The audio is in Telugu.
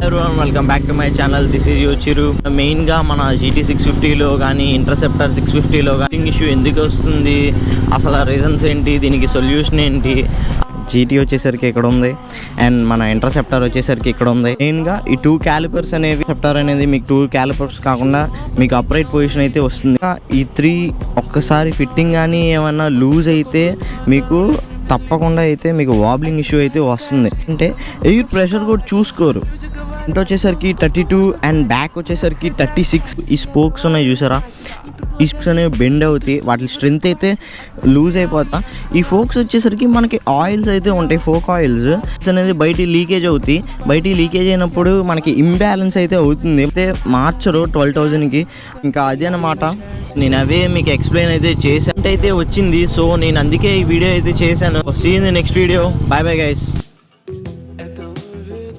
everyone, welcome back to my channel. This is Yochiru. మెయిన్గా మన GT 650లో కానీ ఇంటర్సెప్టర్ 650లో కానీ ఇష్యూ ఎందుకు వస్తుంది, అసలు రీజన్స్ ఏంటి, దీనికి సొల్యూషన్ ఏంటి. GT వచ్చేసరికి ఇక్కడ ఉంది అండ్ మన ఇంటర్సెప్టర్ వచ్చేసరికి ఇక్కడ ఉంది. మెయిన్గా ఈ 2 క్యాలిపర్స్ అనేవి సెప్టర్ అనేది మీకు 2 క్యాలిపర్స్ కాకుండా మీకు అప్రైట్ పొజిషన్ అయితే వస్తుంది. ఈ 3 ఒక్కసారి ఫిట్టింగ్ కానీ ఏమన్నా లూజ్ అయితే మీకు తప్పకుండా అయితే మీకు వాబ్లింగ్ ఇష్యూ అయితే వస్తుంది. అంటే ఎయిర్ ప్రెషర్ కూడా చూసుకోరు. ఫ్రంట్ వచ్చేసరికి 32 అండ్ బ్యాక్ వచ్చేసరికి 36. ఈ స్పోక్స్ ఉన్నాయి చూసారా, ఈ స్పోక్స్ అనేవి బెండ్ అవుతాయి, వాటి స్ట్రెంత్ అయితే లూజ్ అయిపోతా. ఈ ఫోక్స్ వచ్చేసరికి మనకి ఆయిల్స్ అయితే ఉంటాయి, ఫోక్ ఆయిల్స్ అనేది బయట లీకేజ్ అవుతాయి. బయట లీకేజ్ అయినప్పుడు మనకి ఇంబ్యాలెన్స్ అయితే అవుతుంది, అయితే మార్చరు 12,000కి. ఇంకా అదే అన్నమాట, నేను అవే మీకు ఎక్స్ప్లెయిన్ అయితే చేశాను అయితే వచ్చింది. సో నేను అందుకే ఈ వీడియో అయితే చేశాను. See in the next video. Bye bye guys.